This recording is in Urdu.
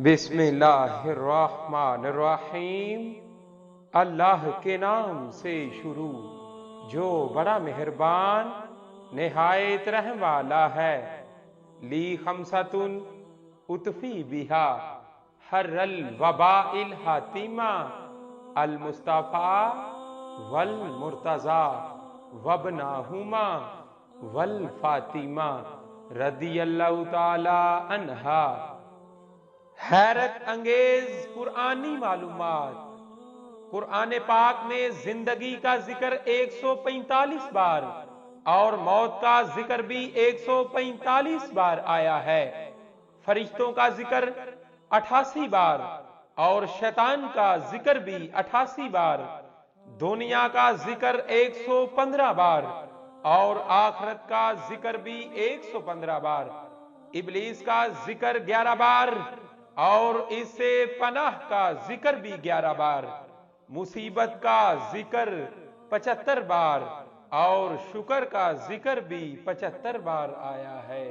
بسم اللہ الرحمن الرحیم۔ اللہ کے نام سے شروع جو بڑا مہربان نہایت رحم والا ہے۔ لی خمسۃ اطفی بہا حر الوباء الحاتمہ المصطفیٰ والمرتضیٰ وابناہما والفاطمہ رضی اللہ تعالی عنہا۔ حیرت انگیز قرآنی معلومات۔ قرآن پاک میں زندگی کا ذکر 145 بار اور موت کا ذکر بھی 145 بار آیا ہے۔ فرشتوں کا ذکر 88 بار اور شیطان کا ذکر بھی 88 بار، دنیا کا ذکر 115 بار اور آخرت کا ذکر بھی 115 بار، ابلیس کا ذکر 11 بار اور اس سے پناہ کا ذکر بھی 11 بار، مصیبت کا ذکر 75 بار اور شکر کا ذکر بھی 75 بار آیا ہے۔